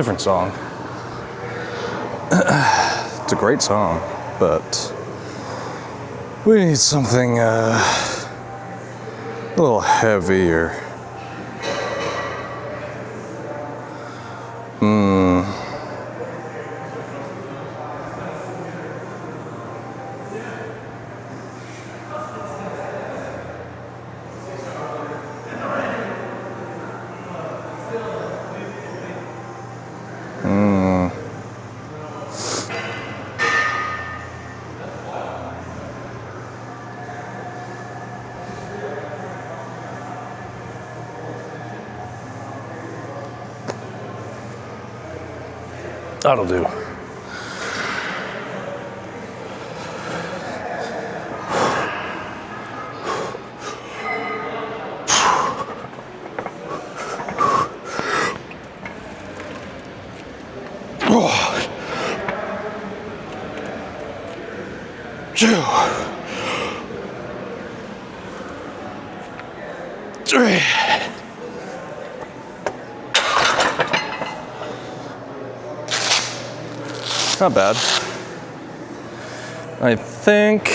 different song. It's a great song, but we need something a little heavier. That'll do. Two, three. Not bad. I think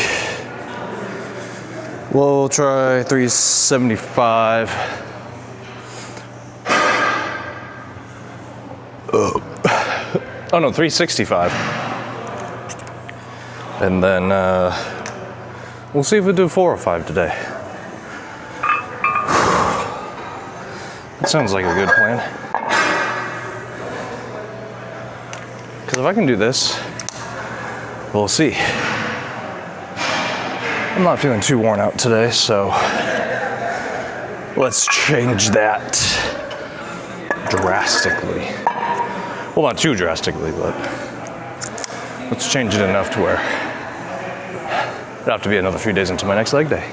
we'll try 375. Oh no, 365. And then we'll see if we do 4 or 5 today. That sounds like a good plan. Because if I can do this, we'll see. I'm not feeling too worn out today, so let's change that drastically. Well, not too drastically, but let's change it enough to where it'll have to be another few days into my next leg day.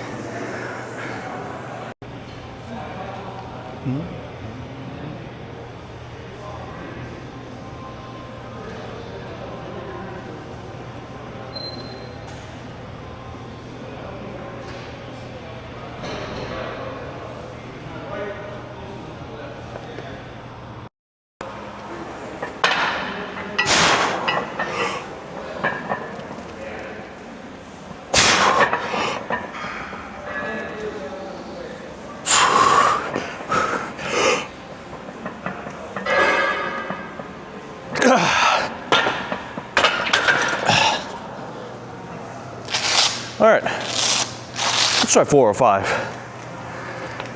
All right, let's try 4 or 5.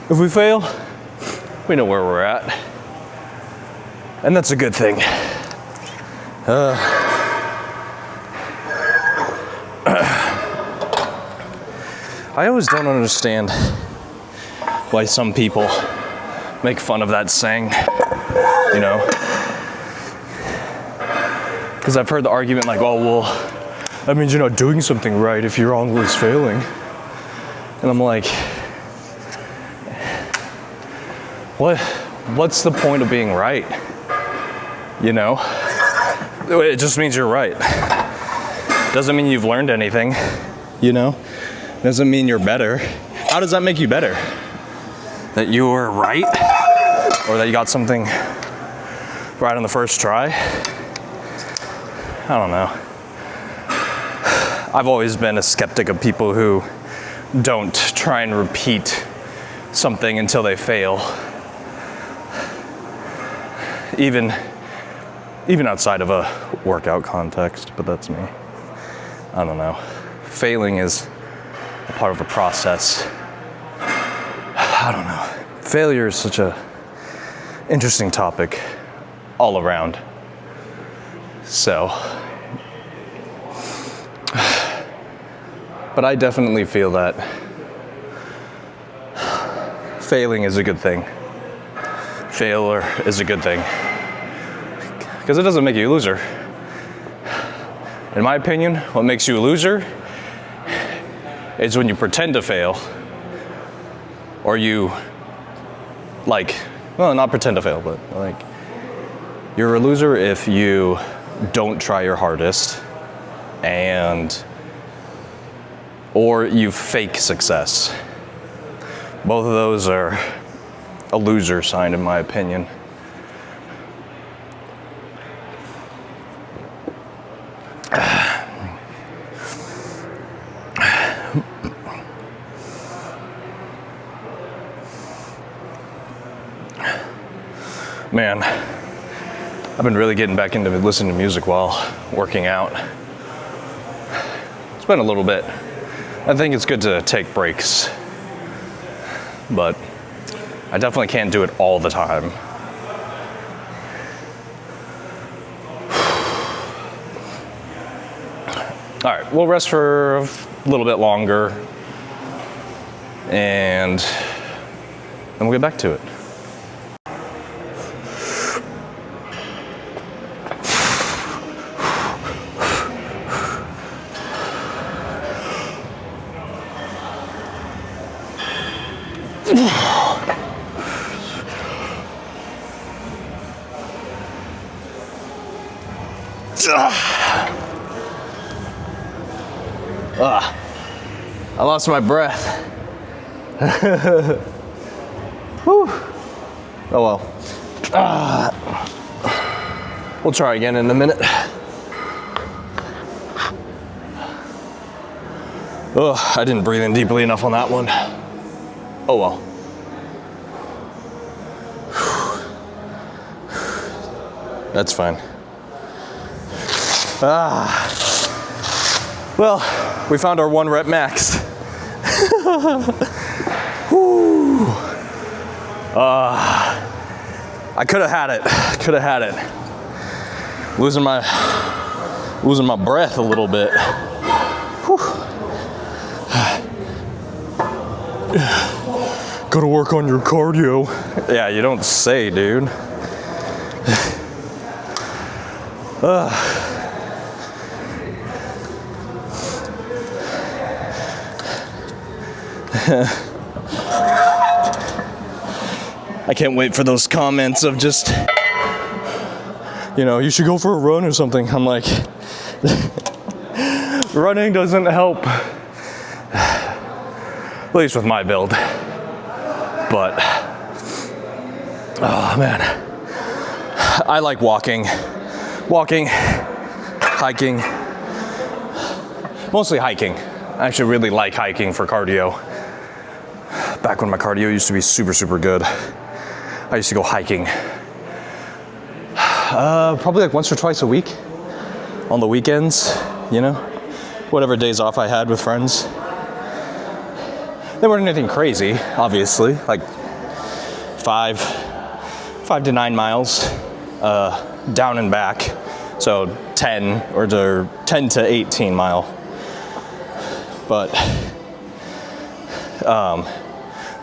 If we fail, we know where we're at, and that's a good thing. I always don't understand why some people make fun of that saying, you know? Because I've heard the argument like, oh, well, that means you're not doing something right if you're always failing. And I'm like, what's the point of being right? You know? It just means you're right. Doesn't mean you've learned anything, you know? Doesn't mean you're better. How does that make you better? That you were right? Or that you got something right on the first try? I don't know. I've always been a skeptic of people who don't try and repeat something until they fail. Even outside of a workout context, but that's me. I don't know. Failing is a part of a process. I don't know. Failure is such a interesting topic all around. So, but I definitely feel that failing is a good thing. Failure is a good thing. Because it doesn't make you a loser. In my opinion, what makes you a loser is when you pretend to fail, or you, not pretend to fail, but you're a loser if you don't try your hardest, or you fake success. Both of those are a loser sign, in my opinion. Man, I've been really getting back into listening to music while working out. It's been a little bit. I think it's good to take breaks, but I definitely can't do it all the time. All right, we'll rest for a little bit longer, and then we'll get back to it. I lost my breath. Whew. Oh well. We'll try again in a minute. Oh, I didn't breathe in deeply enough on that one. Oh well. That's fine. Well, we found our 1 rep max. Whew. I could have had it. Losing my breath a little bit. Whew. Gotta work on your cardio. Yeah, you don't say, dude. I can't wait for those comments of just, you should go for a run or something. I'm like, running doesn't help. At least with my build. But, oh man. I like walking, hiking, mostly hiking. I actually really like hiking for cardio. Back when my cardio used to be super, super good, I used to go hiking. Probably like once or twice a week on the weekends, whatever days off I had with friends. They weren't anything crazy, obviously, like 5 to 9 miles down and back. So 10 to 18 mile. But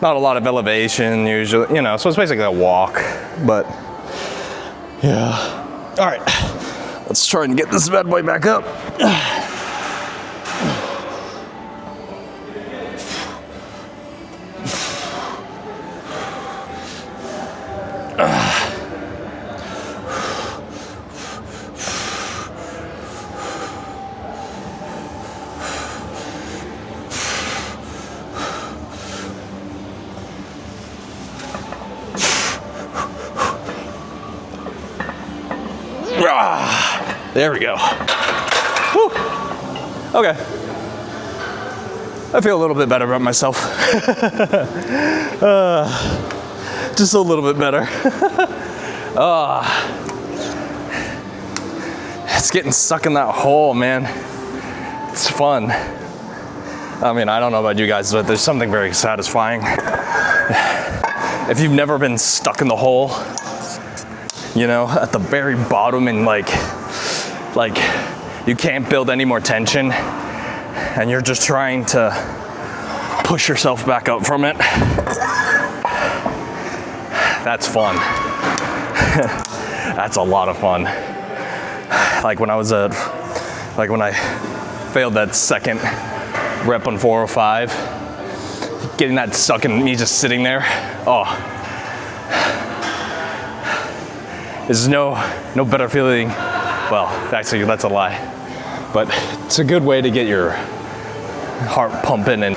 not a lot of elevation usually, so it's basically a walk, but yeah. All right, let's try and get this bad boy back up. There we go. Whew. Okay. I feel a little bit better about myself. Just a little bit better. It's getting stuck in that hole, man. It's fun. I mean, I don't know about you guys, but there's something very satisfying. If you've never been stuck in the hole, at the very bottom and like you can't build any more tension and you're just trying to push yourself back up from it. That's fun. That's a lot of fun. Like when I failed that second rep on 405, getting that stuck and me just sitting there. There's no better feeling. Well, actually, that's a lie. But it's a good way to get your heart pumping and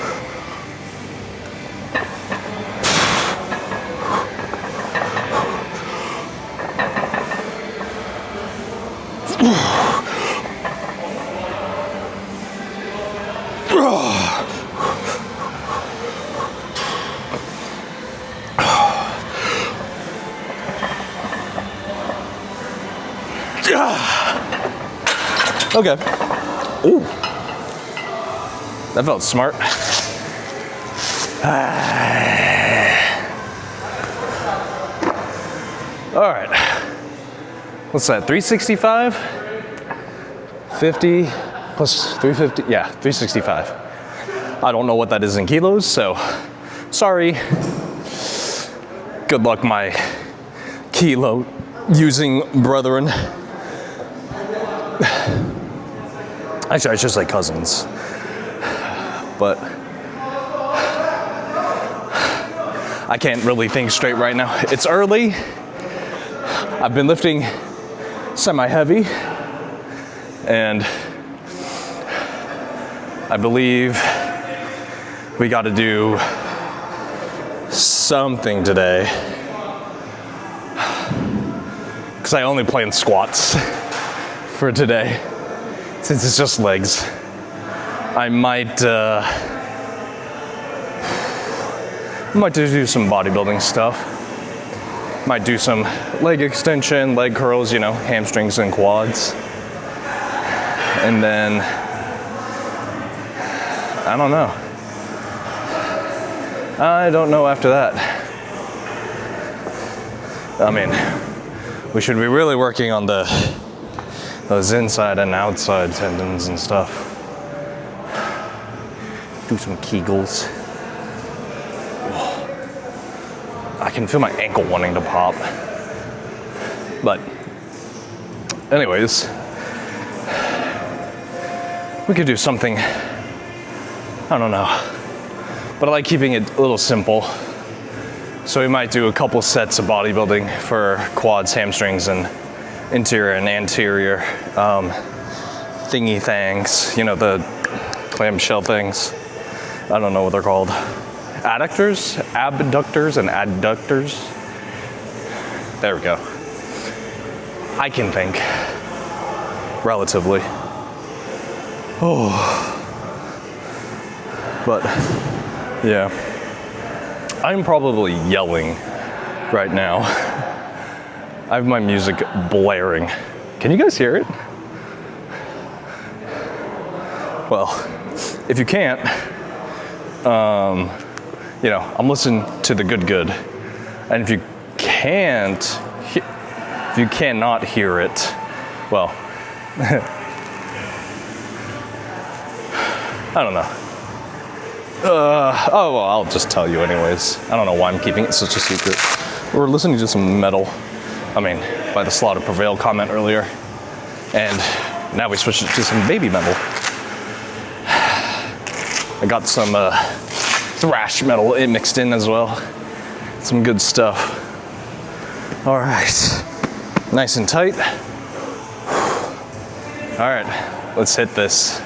Okay. Ooh. That felt smart. All right. What's that, 365? 50 plus 350, yeah, 365. I don't know what that is in kilos, so sorry. Good luck, my kilo using brethren. Actually, I should say cousins. But I can't really think straight right now. It's early. I've been lifting semi-heavy, and I believe we got to do something today, because I only planned squats for today since it's just legs. I might do some bodybuilding stuff. Might do some leg extension, leg curls, you know, hamstrings and quads. And then, I don't know. I don't know after that. I mean, we should be really working on those inside and outside tendons and stuff. Do some Kegels. I can feel my ankle wanting to pop. But anyways, we could do something, I don't know. But I like keeping it a little simple. So we might do a couple sets of bodybuilding for quads, hamstrings, and interior and anterior thingy things. You know, the clamshell things. I don't know what they're called. Adductors, abductors, and adductors. There we go. I can think, relatively. Oh. But, yeah. I'm probably yelling right now. I have my music blaring. Can you guys hear it? Well, if you can't, you know, I'm listening to the good. And if you cannot hear it, well, I don't know. Oh, well, I'll just tell you anyways. I don't know why I'm keeping it such a secret. We're listening to some metal. I mean, by the Slaughter Prevail comment earlier. And now we switched it to some baby metal. I got some thrash metal mixed in as well. Some good stuff. All right, nice and tight. All right, let's hit this.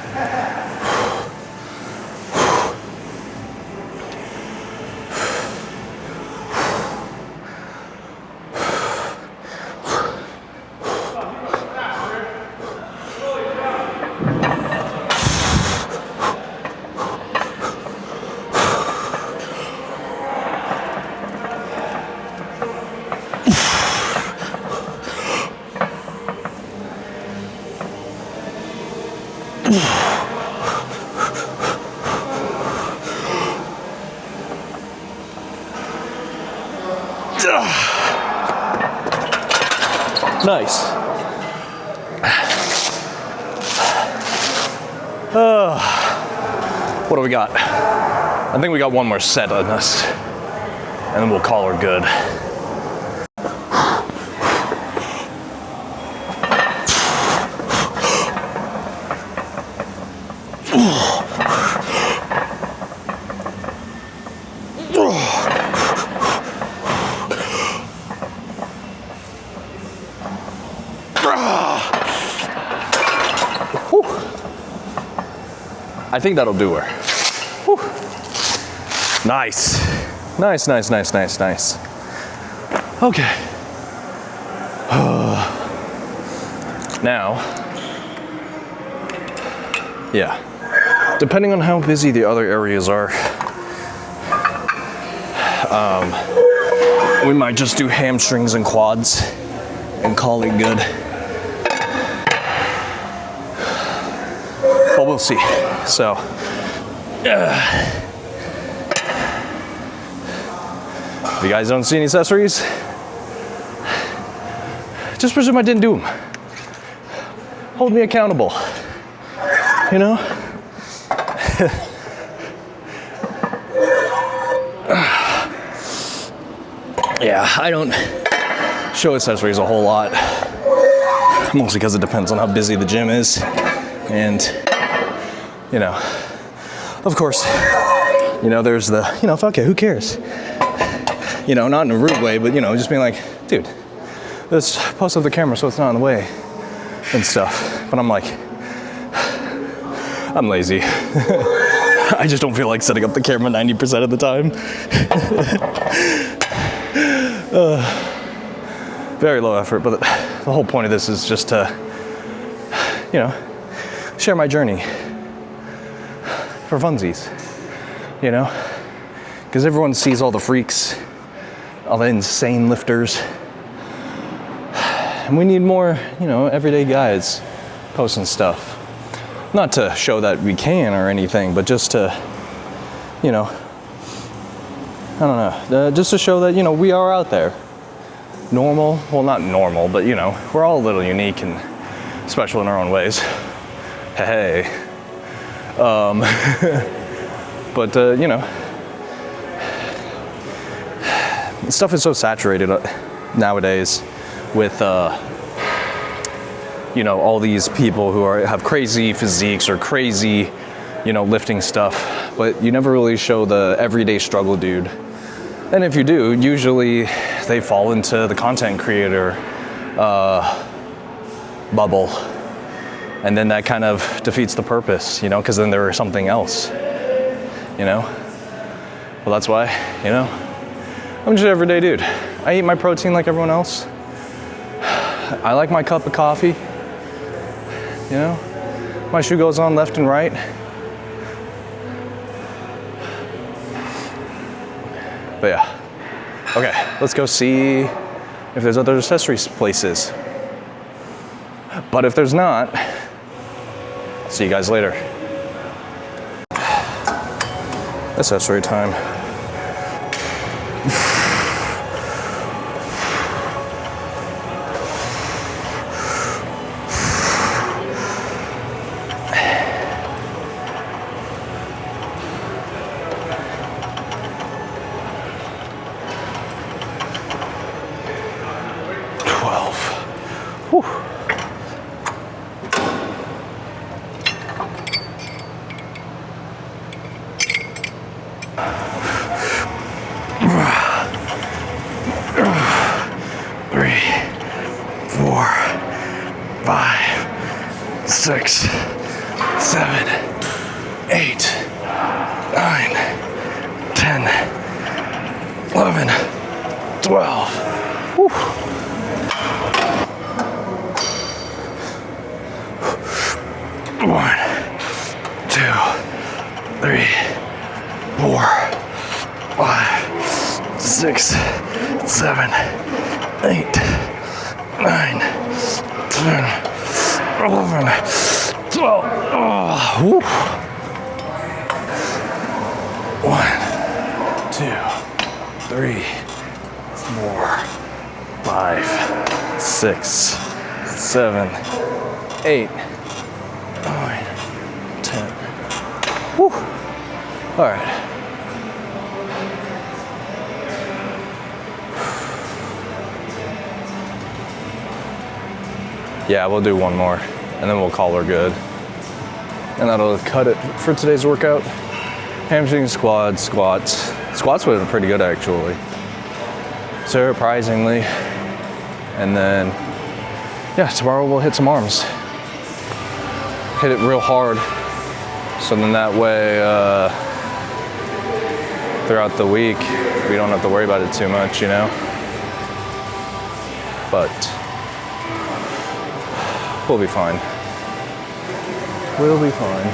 Nice. What do we got? I think we got one more set on us, and then we'll call her good. I think that'll do her. Whew. Nice. Nice. Okay. Now, yeah. Depending on how busy the other areas are, we might just do hamstrings and quads and call it good. but we'll see. So, if you guys don't see any accessories, just presume I didn't do them. Hold me accountable, you know? Yeah, I don't show accessories a whole lot, mostly because it depends on how busy the gym is. And, you know, of course, you know, there's the, you know, fuck it, who cares? You know, not in a rude way, but, you know, just being like, dude, let's post up the camera so it's not in the way and stuff. But I'm like, I'm lazy. I just don't feel like setting up the camera 90% of the time. Very low effort, but the whole point of this is just to, you know, share my journey for funsies, you know? Because everyone sees all the freaks, all the insane lifters. And we need more, you know, everyday guys posting stuff. Not to show that we can or anything, but just to, you know, I don't know, just to show that, you know, we are out there. Normal, well, not normal, but, you know, we're all a little unique and special in our own ways. Hey. But, you know, stuff is so saturated nowadays with, you know, all these people who have crazy physiques or crazy, you know, lifting stuff, but you never really show the everyday struggle dude. And if you do, usually they fall into the content creator bubble. And then that kind of defeats the purpose, you know, because then they're something else, you know? Well, that's why, you know, I'm just an everyday dude. I eat my protein like everyone else. I like my cup of coffee, you know? My shoe goes on left and right. But yeah, okay, let's go see if there's other accessories places. But if there's not, see you guys later. Accessory time. Whew. Three, 4, 5, 6, 7, 8, 9, 10, 11, 12. Whew. 1, 2, 3, 4, 5, 6, 7, 8, 9, 10, 11, 12. Oh, whew. 1, 2, 3, 4, 5, 6, 7, 8, 9, 10. Whew. All right. Yeah, we'll do one more, and then we'll call her good. And that'll cut it for today's workout. Hamstring squats. Squats were pretty good, actually. Surprisingly. And then, yeah, tomorrow we'll hit some arms. Hit it real hard, so then that way throughout the week we don't have to worry about it too much, you know. But we'll be fine. We'll be fine.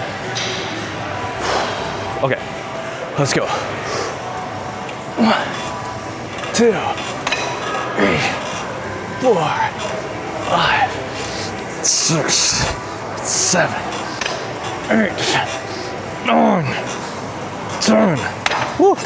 Okay, let's go. 1, 2, 3, 4, 5, 6, 7, 8, 9, 10. Woo.